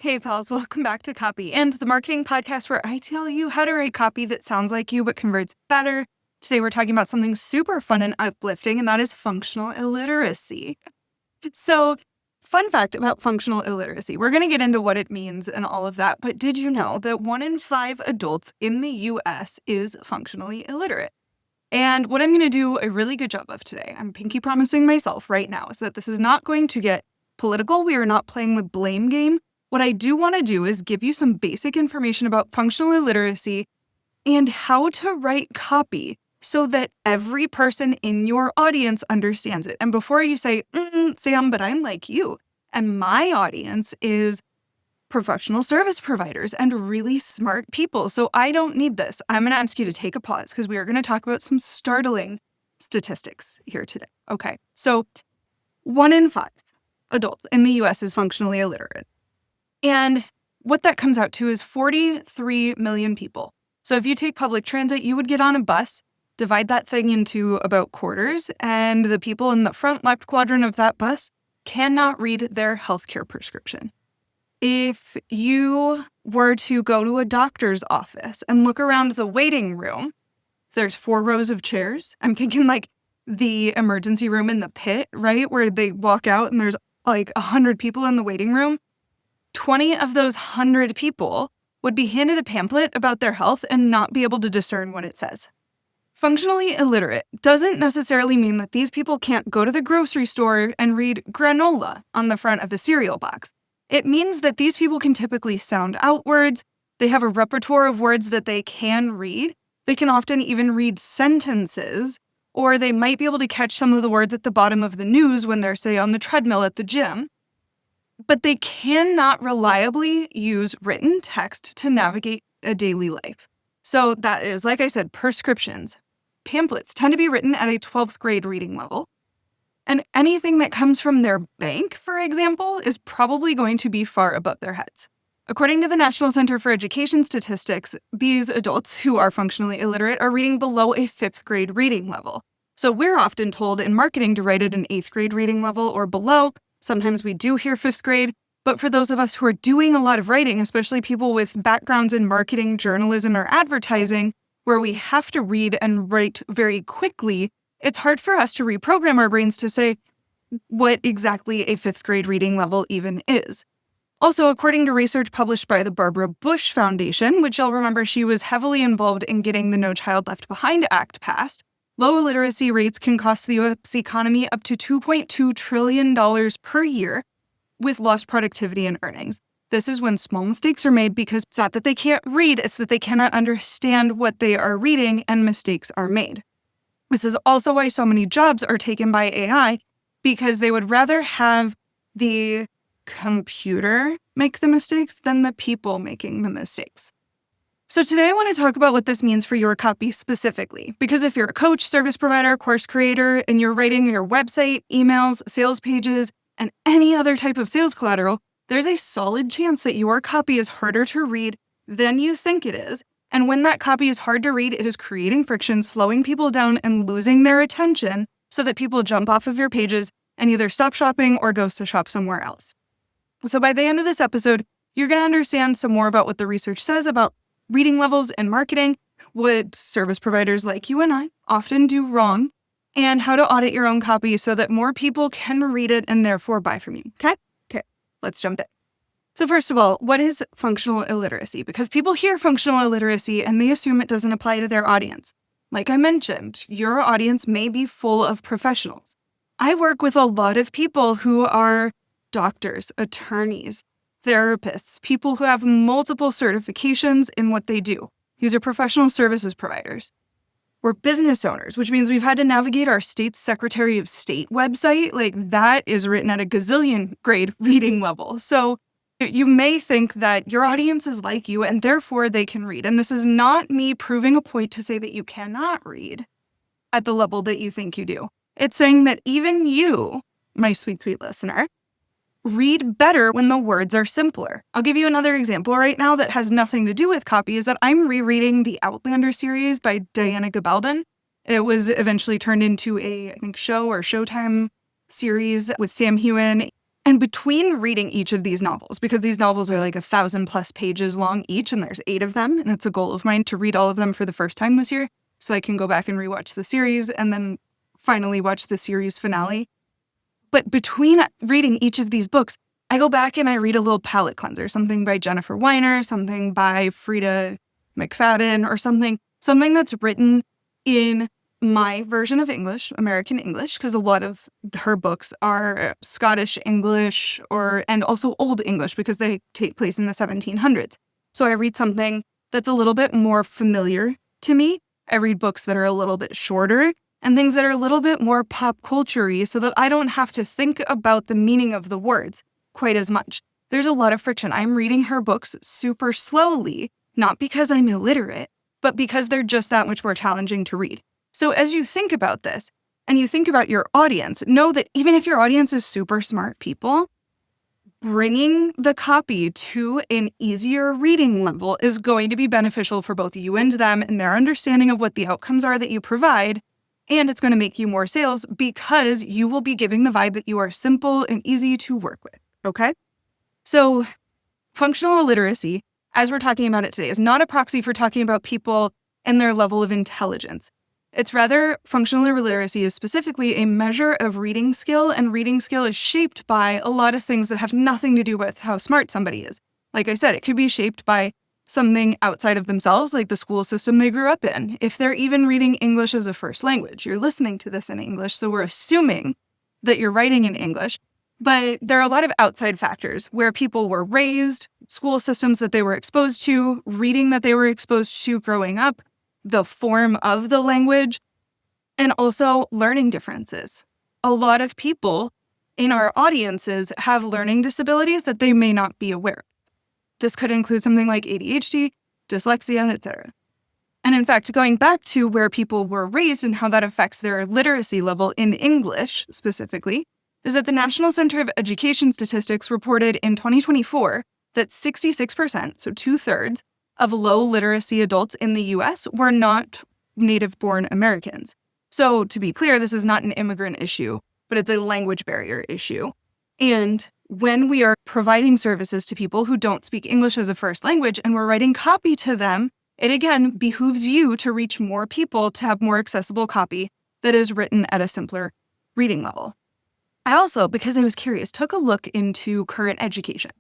Hey pals, welcome back to Copy and the marketing podcast where I tell you how to write copy that sounds like you but converts better. Today we're talking about something super fun and uplifting, and that is functional illiteracy. So, fun fact about functional illiteracy. We're going to get into what it means and all of that, but did you know that 1 in 5 adults in the US is functionally illiterate? And what I'm going to do a really good job of today, I'm pinky promising myself right now, is that this is not going to get political. We are not playing the blame game. What I do want to do is give you some basic information about functional illiteracy and how to write copy so that every person in your audience understands it. And before you say, Sam, but I'm like you, and my audience is professional service providers and really smart people, so I don't need this. I'm going to ask you to take a pause because we are going to talk about some startling statistics here today. Okay, so 1 in 5 adults in the US is functionally illiterate. And what that comes out to is 43 million people. So if you take public transit, you would get on a bus, divide that thing into about quarters, and the people in the front left quadrant of that bus cannot read their healthcare prescription. If you were to go to a doctor's office and look around the waiting room, there's 4 rows of chairs. I'm thinking like the emergency room in the pit, right? Where they walk out and there's like 100 people in the waiting room. 20 of those 100 people would be handed a pamphlet about their health and not be able to discern what it says. Functionally illiterate doesn't necessarily mean that these people can't go to the grocery store and read granola on the front of a cereal box. It means that these people can typically sound out words. They have a repertoire of words that they can read. They can often even read sentences, or they might be able to catch some of the words at the bottom of the news when they're, say, on the treadmill at the gym. But they cannot reliably use written text to navigate a daily life. So that is, like I said, prescriptions. Pamphlets tend to be written at a 12th grade reading level. And anything that comes from their bank, for example, is probably going to be far above their heads. According to the National Center for Education Statistics, these adults who are functionally illiterate are reading below a 5th grade reading level. So we're often told in marketing to write at an 8th grade reading level or below. Sometimes we do hear 5th grade, but for those of us who are doing a lot of writing, especially people with backgrounds in marketing, journalism, or advertising, where we have to read and write very quickly, it's hard for us to reprogram our brains to say what exactly a 5th grade reading level even is. Also, according to research published by the Barbara Bush Foundation, which you'll remember she was heavily involved in getting the No Child Left Behind Act passed, low literacy rates can cost the U.S. economy up to $2.2 trillion per year with lost productivity and earnings. This is when small mistakes are made because it's not that they can't read, it's that they cannot understand what they are reading and mistakes are made. This is also why so many jobs are taken by AI, because they would rather have the computer make the mistakes than the people making the mistakes. So today I want to talk about what this means for your copy specifically, because if you're a coach, service provider, course creator, and you're writing your website, emails, sales pages, and any other type of sales collateral, there's a solid chance that your copy is harder to read than you think it is. And when that copy is hard to read, it is creating friction, slowing people down, and losing their attention so that people jump off of your pages and either stop shopping or go to shop somewhere else. So by the end of this episode, you're going to understand some more about what the research says about reading levels and marketing, what service providers like you and I often do wrong, and how to audit your own copy so that more people can read it and therefore buy from you. Okay, let's jump in. So first of all, what is functional illiteracy? Because people hear functional illiteracy and they assume it doesn't apply to their audience. Like I mentioned, your audience may be full of professionals. I work with a lot of people who are doctors, attorneys, therapists, people who have multiple certifications in what they do. These are professional services providers. We're business owners, which means we've had to navigate our state's Secretary of State website. Like that is written at a gazillion grade reading level. So you may think that your audience is like you and therefore they can read. And this is not me proving a point to say that you cannot read at the level that you think you do. It's saying that even you, my sweet, sweet listener, read better when the words are simpler. I'll give you another example right now that has nothing to do with copy, is that I'm rereading the Outlander series by Diana Gabaldon. It was eventually turned into a, I think, show or Showtime series with Sam Heughan And between reading each of these novels, because these novels are like 1,000+ pages long each, and there's 8 of them, and it's a goal of mine to read all of them for the first time this year, so I can go back and rewatch the series and then finally watch the series finale. But between reading each of these books, I go back and I read a little palate cleanser, something by Jennifer Weiner, something by Frida McFadden, or something that's written in my version of English, American English, because a lot of her books are Scottish English and also Old English because they take place in the 1700s. So I read something that's a little bit more familiar to me. I read books that are a little bit shorter and things that are a little bit more pop culture-y so that I don't have to think about the meaning of the words quite as much. There's a lot of friction. I'm reading her books super slowly, not because I'm illiterate, but because they're just that much more challenging to read. So as you think about this, and you think about your audience, know that even if your audience is super smart people, bringing the copy to an easier reading level is going to be beneficial for both you and them and their understanding of what the outcomes are that you provide, and it's going to make you more sales because you will be giving the vibe that you are simple and easy to work with, okay? So functional illiteracy, as we're talking about it today, is not a proxy for talking about people and their level of intelligence. It's rather, functional illiteracy is specifically a measure of reading skill, and reading skill is shaped by a lot of things that have nothing to do with how smart somebody is. Like I said, it could be shaped by something outside of themselves, like the school system they grew up in. If they're even reading English as a first language, you're listening to this in English, so we're assuming that you're writing in English. But there are a lot of outside factors where people were raised, school systems that they were exposed to, reading that they were exposed to growing up, the form of the language, and also learning differences. A lot of people in our audiences have learning disabilities that they may not be aware of. This could include something like ADHD, dyslexia, etc. And in fact, going back to where people were raised and how that affects their literacy level in English specifically, is that the National Center of Education Statistics reported in 2024 that 66%, so 2/3, of low literacy adults in the US were not native-born Americans. So to be clear, this is not an immigrant issue, but it's a language barrier issue. And when we are providing services to people who don't speak English as a first language and we're writing copy to them, it again behooves you to reach more people to have more accessible copy that is written at a simpler reading level. I also, because I was curious, took a look into current education.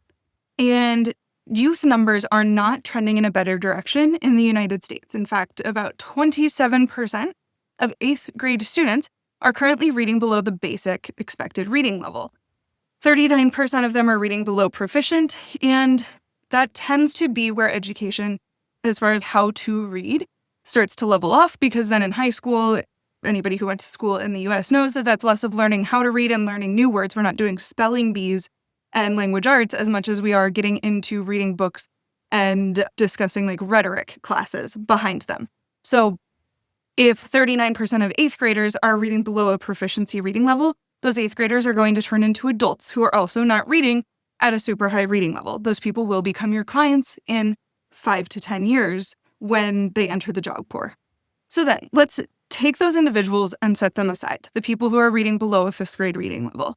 And youth numbers are not trending in a better direction in the United States. In fact, about 27% of 8th grade students are currently reading below the basic expected reading level. 39% of them are reading below proficient, and that tends to be where education, as far as how to read, starts to level off, because then in high school, anybody who went to school in the US knows that that's less of learning how to read and learning new words. We're not doing spelling bees and language arts as much as we are getting into reading books and discussing like rhetoric classes behind them. So if 39% of 8th graders are reading below a proficiency reading level, those 8th graders are going to turn into adults who are also not reading at a super high reading level. Those people will become your clients in 5 to 10 years when they enter the job corps. So then let's take those individuals and set them aside, the people who are reading below a 5th grade reading level.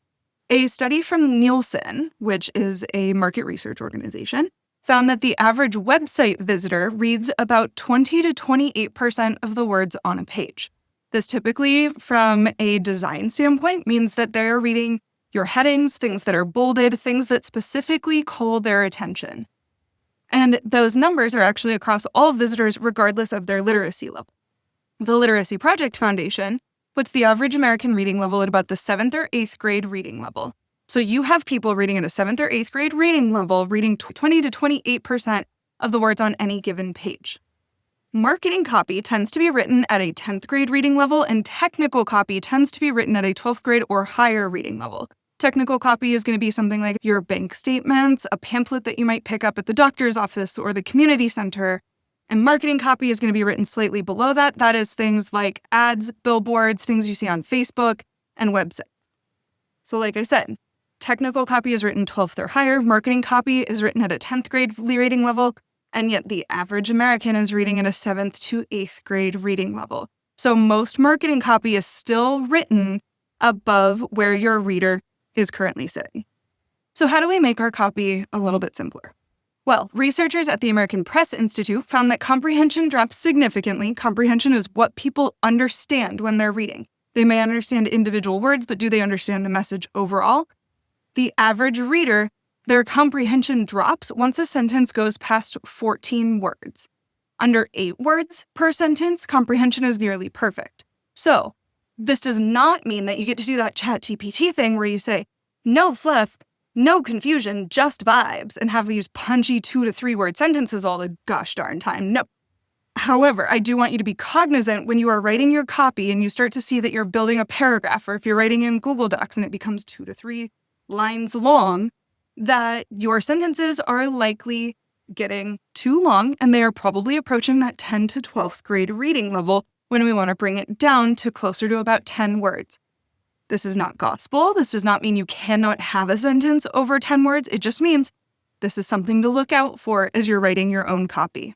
A study from Nielsen, which is a market research organization, found that the average website visitor reads about 20 to 28% of the words on a page. This typically, from a design standpoint, means that they're reading your headings, things that are bolded, things that specifically call their attention. And those numbers are actually across all visitors regardless of their literacy level. The Literacy Project Foundation puts the average American reading level at about the 7th or 8th grade reading level. So you have people reading at a 7th or 8th grade reading level, reading 20 to 28% of the words on any given page. Marketing copy tends to be written at a 10th grade reading level, and technical copy tends to be written at a 12th grade or higher reading level. Technical copy is going to be something like your bank statements, a pamphlet that you might pick up at the doctor's office or the community center. And marketing copy is going to be written slightly below that. That is things like ads, billboards, things you see on Facebook, and websites. So like I said, technical copy is written 12th or higher. Marketing copy is written at a 10th grade reading level. And yet the average American is reading at a 7th to 8th grade reading level. So most marketing copy is still written above where your reader is currently sitting. So how do we make our copy a little bit simpler? Well, researchers at the American Press Institute found that comprehension drops significantly. Comprehension is what people understand when they're reading. They may understand individual words, but do they understand the message overall? The average reader, their comprehension drops once a sentence goes past 14 words. Under 8 words per sentence, comprehension is nearly perfect. So, this does not mean that you get to do that ChatGPT thing where you say, no fluff, no confusion, just vibes, and have these punchy 2 to 3 word sentences all the gosh darn time. No. However, I do want you to be cognizant when you are writing your copy and you start to see that you're building a paragraph, or if you're writing in Google Docs and it becomes 2 to 3 lines long, that your sentences are likely getting too long and they are probably approaching that 10 to 12th grade reading level when we want to bring it down to closer to about 10 words. This is not gospel. This does not mean you cannot have a sentence over 10 words. It just means this is something to look out for as you're writing your own copy.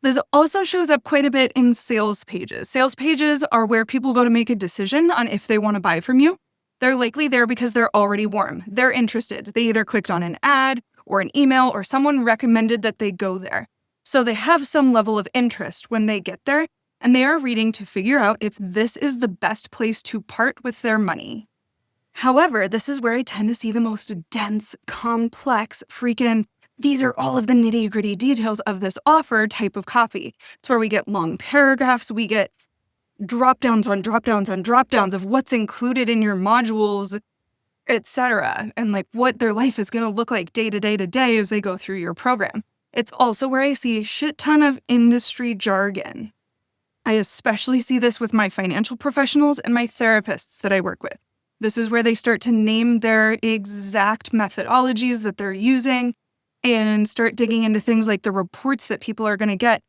This also shows up quite a bit in sales pages. Sales pages are where people go to make a decision on if they want to buy from you. They're likely there because they're already warm. They're interested. They either clicked on an ad or an email or someone recommended that they go there. So they have some level of interest when they get there, and they are reading to figure out if this is the best place to part with their money. However, this is where I tend to see the most dense, complex, these are all of the nitty-gritty details of this offer type of copy. It's where we get long paragraphs, we get drop-downs on drop-downs on drop-downs of what's included in your modules, etc., and like what their life is going to look like day to day to day as they go through your program. It's also where I see a shit ton of industry jargon. I especially see this with my financial professionals and my therapists that I work with. This is where they start to name their exact methodologies that they're using and start digging into things like the reports that people are going to get,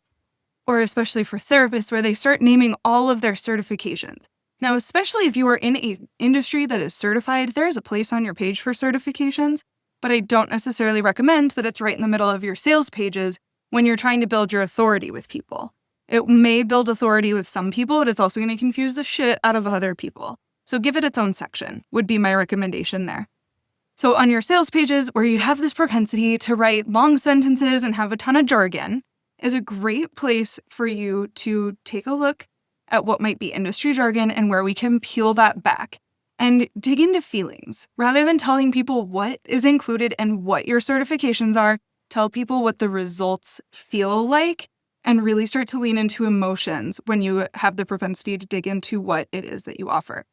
or especially for therapists, where they start naming all of their certifications. Now, especially if you are in an industry that is certified, there is a place on your page for certifications, but I don't necessarily recommend that it's right in the middle of your sales pages when you're trying to build your authority with people. It may build authority with some people, but it's also going to confuse the shit out of other people. So give it its own section, would be my recommendation there. So on your sales pages, where you have this propensity to write long sentences and have a ton of jargon, is a great place for you to take a look at what might be industry jargon and where we can peel that back and dig into feelings. Rather than telling people what is included and what your certifications are, tell people what the results feel like and really start to lean into emotions when you have the propensity to dig into what it is that you offer.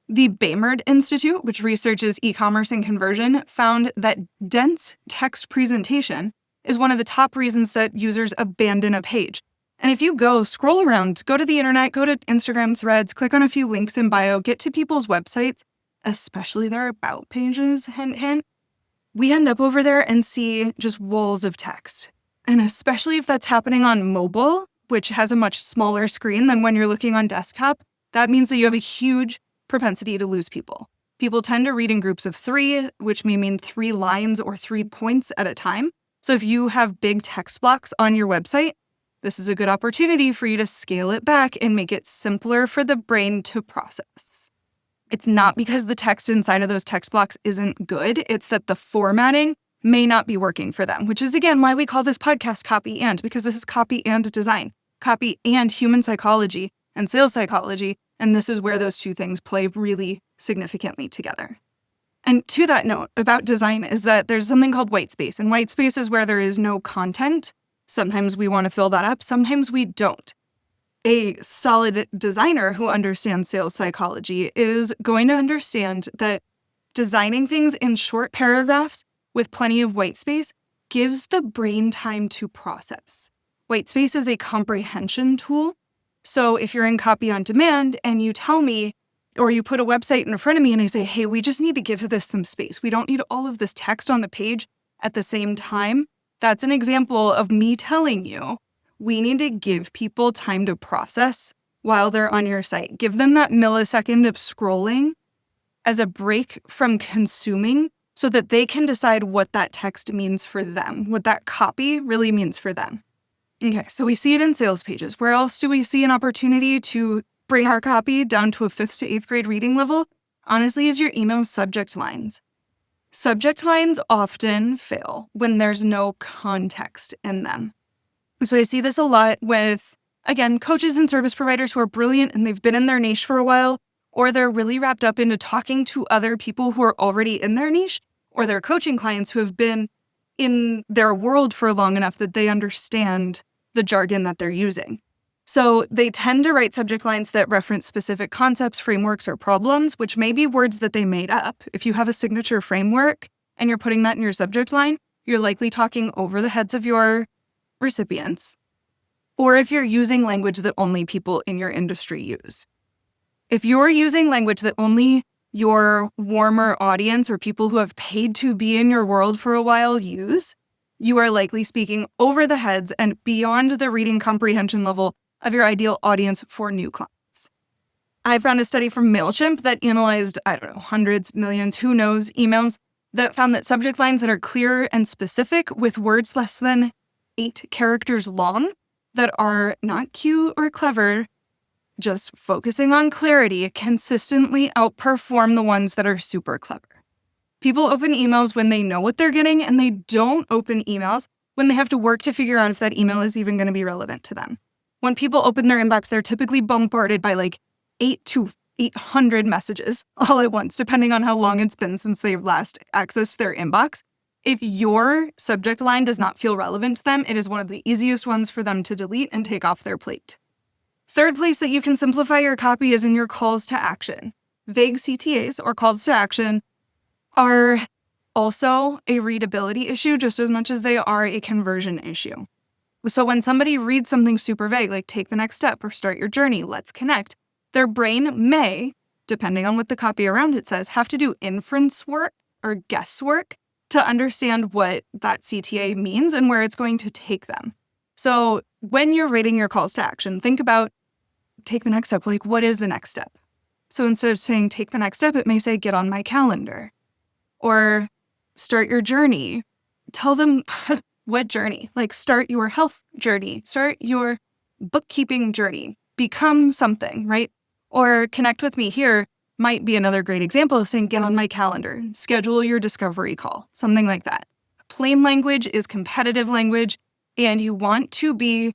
The Baymard Institute, which researches e-commerce and conversion, found that dense text presentation is one of the top reasons that users abandon a page. And if you scroll around, go to the internet, go to Instagram threads, click on a few links in bio, get to people's websites, especially their about pages, hint, hint, we end up over there and see just walls of text. And especially if that's happening on mobile, which has a much smaller screen than when you're looking on desktop, that means that you have a huge propensity to lose people. People tend to read in groups of 3, which may mean 3 lines or 3 points at a time. So if you have big text blocks on your website, this is a good opportunity for you to scale it back and make it simpler for the brain to process. It's not because the text inside of those text blocks isn't good, it's that the formatting may not be working for them, which is again why we call this podcast Copy And, because this is copy and design, copy and human psychology and sales psychology, and this is where those two things play really significantly together. And to that note about design is that there's something called white space, and white space is where there is no content. Sometimes we want to fill that up, sometimes we don't. A solid designer who understands sales psychology is going to understand that designing things in short paragraphs with plenty of white space gives the brain time to process. White space is a comprehension tool. So if you're in copy on demand and you tell me, or you put a website in front of me and I say, hey, we just need to give this some space. We don't need all of this text on the page at the same time. That's an example of me telling you, we need to give people time to process while they're on your site. Give them that millisecond of scrolling as a break from consuming so that they can decide what that text means for them, what that copy really means for them. Okay, so we see it in sales pages. Where else do we see an opportunity to bring our copy down to a 5th to 8th grade reading level? Honestly, is your email subject lines. Subject lines often fail when there's no context in them. So I see this a lot with, again, coaches and service providers who are brilliant and they've been in their niche for a while, or they're really wrapped up into talking to other people who are already in their niche, or their coaching clients who have been in their world for long enough that they understand the jargon that they're using. So they tend to write subject lines that reference specific concepts, frameworks, or problems, which may be words that they made up. If you have a signature framework and you're putting that in your subject line, you're likely talking over the heads of your recipients. Or if you're using language that only people in your industry use. If you're using language that only your warmer audience or people who have paid to be in your world for a while use, you are likely speaking over the heads and beyond the reading comprehension level of your ideal audience for new clients. I found a study from MailChimp that analyzed, hundreds, millions, who knows, emails that found that subject lines that are clear and specific with words less than 8 characters long that are not cute or clever, just focusing on clarity, consistently outperform the ones that are super clever. People open emails when they know what they're getting, and they don't open emails when they have to work to figure out if that email is even going to be relevant to them. When people open their inbox, they're typically bombarded by 8 to 800 messages all at once, depending on how long it's been since they've last accessed their inbox. If your subject line does not feel relevant to them, it is one of the easiest ones for them to delete and take off their plate. Third place that you can simplify your copy is in your calls to action. Vague CTAs, or calls to action, are also a readability issue just as much as they are a conversion issue. So when somebody reads something super vague, like take the next step or start your journey, let's connect, their brain may, depending on what the copy around it says, have to do inference work or guesswork to understand what that CTA means and where it's going to take them. So when you're rating your calls to action, think about take the next step. What is the next step? So instead of saying take the next step, it may say get on my calendar or start your journey. Tell them what journey? Start your health journey, start your bookkeeping journey, become something, right? Or connect with me here might be another great example of saying, get on my calendar, schedule your discovery call, something like that. Plain language is competitive language, and you want to be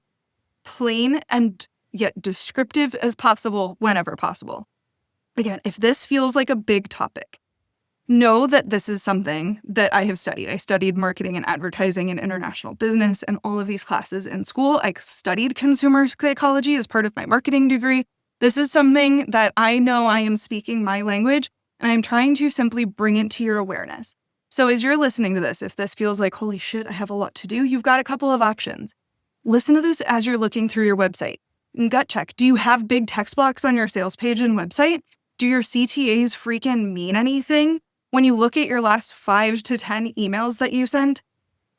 plain and yet descriptive as possible whenever possible. Again, if this feels like a big topic, know that this is something that I have studied. I studied marketing and advertising and international business and all of these classes in school. I studied consumer psychology as part of my marketing degree. This is something that I know I am speaking my language, and I'm trying to simply bring it to your awareness. So as you're listening to this, if this feels like, holy shit, I have a lot to do, you've got a couple of options. Listen to this as you're looking through your website. And gut check. Do you have big text blocks on your sales page and website? Do your CTAs freaking mean anything? When you look at your last 5 to 10 emails that you sent,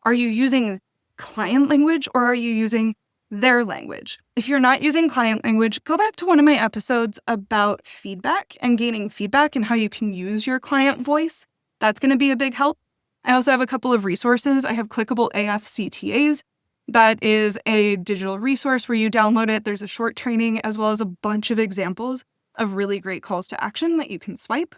are you using client language or are you using their language? If you're not using client language, go back to one of my episodes about feedback and gaining feedback and how you can use your client voice. That's going to be a big help. I also have a couple of resources. I have Clickable AF CTAs. That is a digital resource where you download it. There's a short training as well as a bunch of examples of really great calls to action that you can swipe.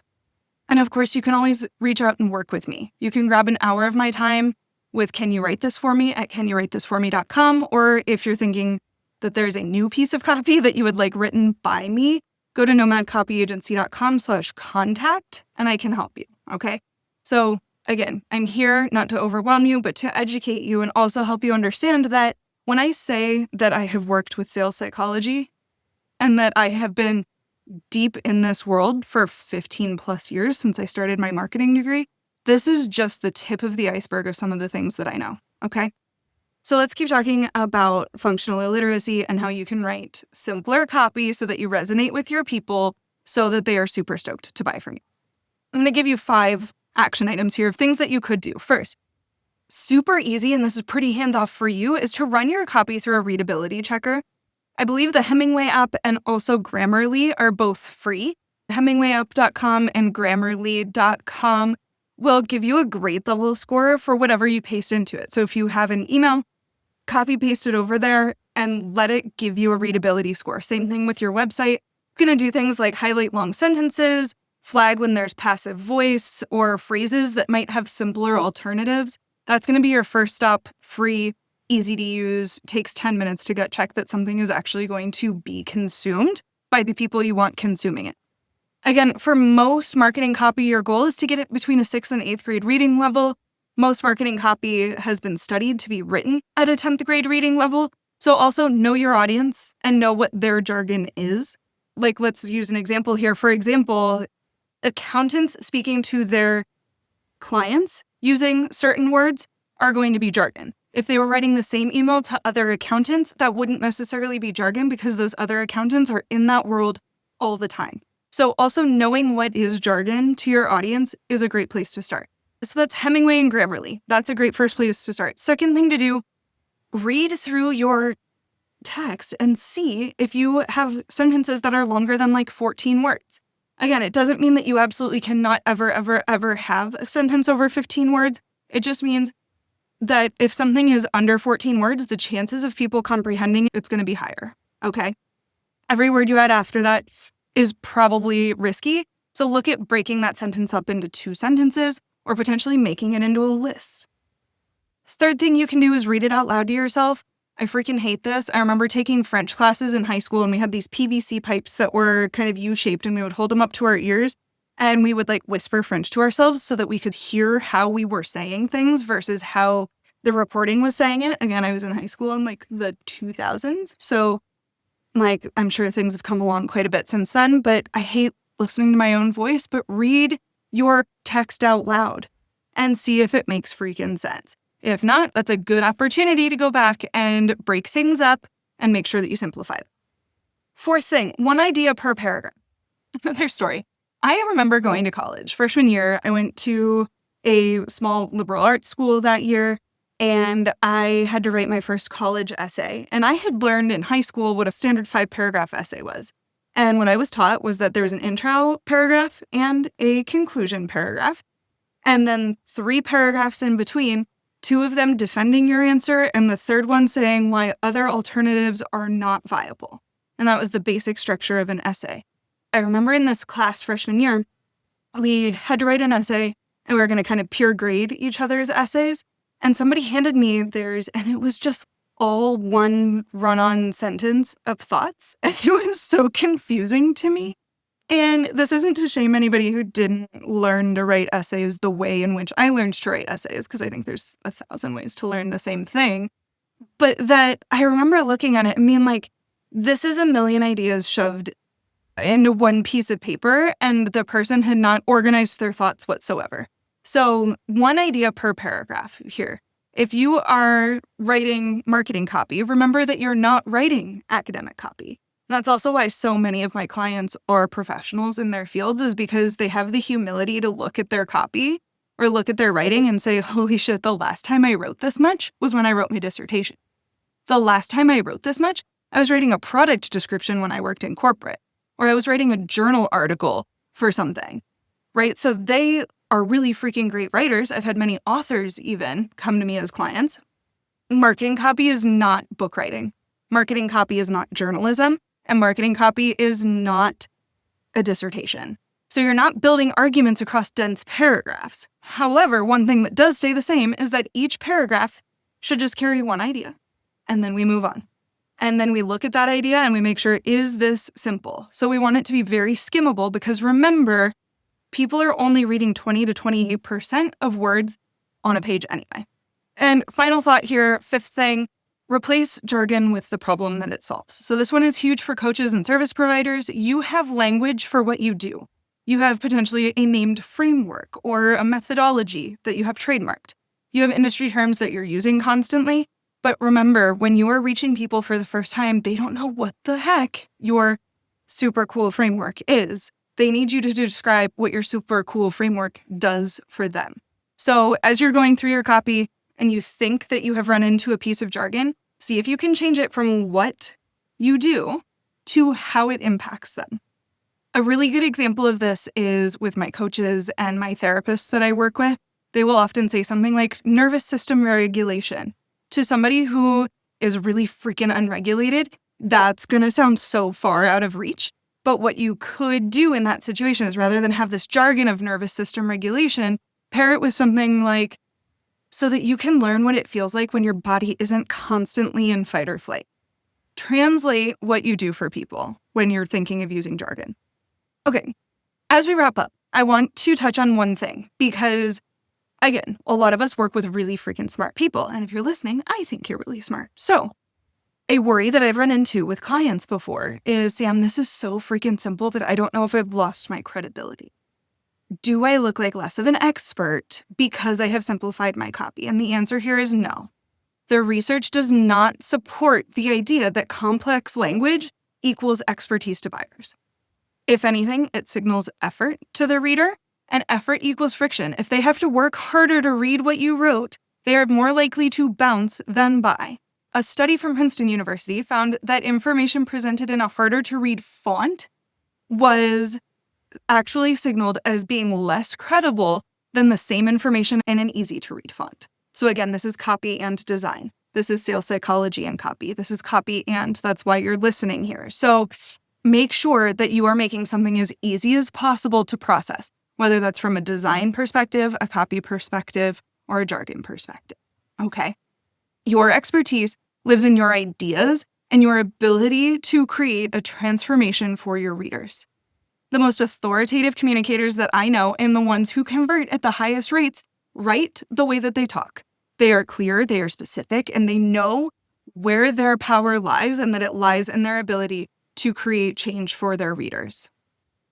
And of course, you can always reach out and work with me. You can grab an hour of my time with Can You Write This For Me at canyourwritethisforme.com. Or if you're thinking that there's a new piece of copy that you would like written by me, go to nomadcopyagency.com/contact and I can help you. Okay. So again, I'm here not to overwhelm you, but to educate you and also help you understand that when I say that I have worked with sales psychology and that I have been deep in this world for 15 plus years since I started my marketing degree, this is just the tip of the iceberg of some of the things that I know, okay? So let's keep talking about functional illiteracy and how you can write simpler copy so that you resonate with your people so that they are super stoked to buy from you. I'm going to give you 5 action items here of things that you could do. First, super easy, and this is pretty hands-off for you, is to run your copy through a readability checker. I believe the Hemingway app and also Grammarly are both free. HemingwayApp.com and Grammarly.com will give you a grade level score for whatever you paste into it. So if you have an email, copy paste it over there and let it give you a readability score. Same thing with your website. You're going to do things like highlight long sentences, flag when there's passive voice or phrases that might have simpler alternatives. That's going to be your first stop, free, easy to use, takes 10 minutes to gut check that something is actually going to be consumed by the people you want consuming it. Again, for most marketing copy, your goal is to get it between a 6th and 8th grade reading level. Most marketing copy has been studied to be written at a 10th grade reading level. So also know your audience and know what their jargon is. Like, let's use an example here. For example, accountants speaking to their clients using certain words are going to be jargon. If they were writing the same email to other accountants, that wouldn't necessarily be jargon because those other accountants are in that world all the time. So also knowing what is jargon to your audience is a great place to start. So that's Hemingway and Grammarly. That's a great first place to start. Second thing to do, read through your text and see if you have sentences that are longer than like 14 words. Again, it doesn't mean that you absolutely cannot ever have a sentence over 15 words. It just means that if something is under 14 words, the chances of people comprehending it's going to be higher, okay? Every word you add after that is probably risky, so look at breaking that sentence up into 2 sentences or potentially making it into a list. Third thing you can do is read it out loud to yourself. I freaking hate this. I remember taking French classes in high school and we had these PVC pipes that were kind of U-shaped and we would hold them up to our ears and we would like whisper French to ourselves so that we could hear how we were saying things versus how the reporting was saying it. Again, I was in high school in like the 2000s. So like, I'm sure things have come along quite a bit since then, but I hate listening to my own voice, but read your text out loud and see if it makes freaking sense. If not, that's a good opportunity to go back and break things up and make sure that you simplify them. Fourth thing, 1 idea per paragraph. Another story. I remember going to college. Freshman year, I went to a small liberal arts school that year, and I had to write my first college essay. And I had learned in high school what a standard 5-paragraph essay was. And what I was taught was that there was an intro paragraph and a conclusion paragraph, and then 3 paragraphs in between, 2 of them defending your answer, and the third one saying why other alternatives are not viable. And that was the basic structure of an essay. I remember in this class freshman year, we had to write an essay, and we were going to kind of peer grade each other's essays. And somebody handed me theirs, and it was just all one run-on sentence of thoughts. And it was so confusing to me. And this isn't to shame anybody who didn't learn to write essays the way in which I learned to write essays, because I think there's 1,000 ways to learn the same thing. But that I remember looking at it and being like, this is a million ideas shoved into one piece of paper, and the person had not organized their thoughts whatsoever. So 1 idea per paragraph here. If you are writing marketing copy, remember that you're not writing academic copy. That's also why so many of my clients are professionals in their fields, is because they have the humility to look at their copy or look at their writing and say, holy shit, the last time I wrote this much was when I wrote my dissertation. The last time I wrote this much, I was writing a product description when I worked in corporate, or I was writing a journal article for something, right? So they are really freaking great writers. I've had many authors even come to me as clients. Marketing copy is not book writing. Marketing copy is not journalism. And marketing copy is not a dissertation. So you're not building arguments across dense paragraphs. However, one thing that does stay the same is that each paragraph should just carry 1 idea. And then we move on. And then we look at that idea and we make sure, is this simple? So we want it to be very skimmable, because remember, people are only reading 20 to 28% of words on a page anyway. And final thought here, 5th thing, replace jargon with the problem that it solves. So this one is huge for coaches and service providers. You have language for what you do. You have potentially a named framework or a methodology that you have trademarked. You have industry terms that you're using constantly. But remember, when you are reaching people for the first time, they don't know what the heck your super cool framework is. They need you to describe what your super cool framework does for them. So as you're going through your copy and you think that you have run into a piece of jargon, see if you can change it from what you do to how it impacts them. A really good example of this is with my coaches and my therapists that I work with. They will often say something like nervous system regulation. To somebody who is really freaking unregulated, that's going to sound so far out of reach. But what you could do in that situation is rather than have this jargon of nervous system regulation, pair it with something like, so that you can learn what it feels like when your body isn't constantly in fight or flight. Translate what you do for people when you're thinking of using jargon. Okay, as we wrap up, I want to touch on one thing because, again, a lot of us work with really freaking smart people. And if you're listening, I think you're really smart. So a worry that I've run into with clients before is, Sam, this is so freaking simple that I don't know if I've lost my credibility. Do I look like less of an expert because I have simplified my copy? And the answer here is no. The research does not support the idea that complex language equals expertise to buyers. If anything, it signals effort to the reader, and effort equals friction. If they have to work harder to read what you wrote, they are more likely to bounce than buy. A study from Princeton University found that information presented in a harder-to-read font was actually signaled as being less credible than the same information in an easy-to-read font. So again, this is copy and design. This is sales psychology and copy. This is copy and that's why you're listening here. So make sure that you are making something as easy as possible to process, whether that's from a design perspective, a copy perspective, or a jargon perspective. Okay? Your expertise lives in your ideas and your ability to create a transformation for your readers. The most authoritative communicators that I know and the ones who convert at the highest rates write the way that they talk. They are clear, they are specific, and they know where their power lies and that it lies in their ability to create change for their readers.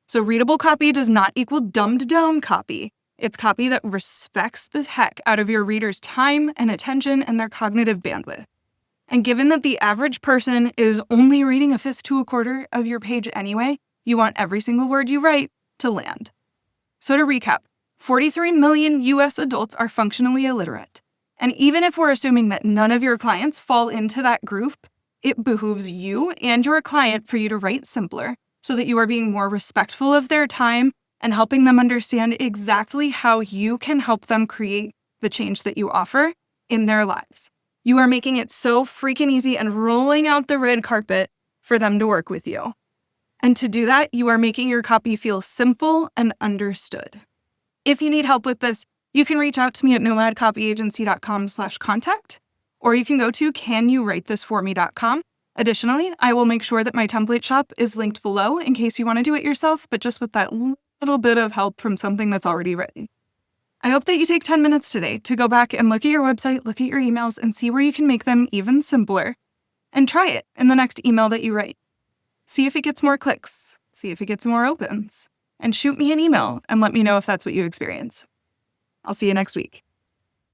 So readable copy does not equal dumbed down copy. It's copy that respects the heck out of your readers' time and attention and their cognitive bandwidth. And given that the average person is only reading a fifth to a quarter of your page anyway, you want every single word you write to land. So to recap, 43 million US adults are functionally illiterate. And even if we're assuming that none of your clients fall into that group, it behooves you and your client for you to write simpler so that you are being more respectful of their time and helping them understand exactly how you can help them create the change that you offer in their lives. You are making it so freaking easy and rolling out the red carpet for them to work with you. And to do that, you are making your copy feel simple and understood. If you need help with this, you can reach out to me at nomadcopyagency.com/contact, or you can go to canyoowritethisforme.com. Additionally, I will make sure that my template shop is linked below in case you want to do it yourself, but just with that little bit of help from something that's already written. I hope that you take 10 minutes today to go back and look at your website, look at your emails, and see where you can make them even simpler. And try it in the next email that you write. See if it gets more clicks. See if it gets more opens. And shoot me an email and let me know if that's what you experience. I'll see you next week.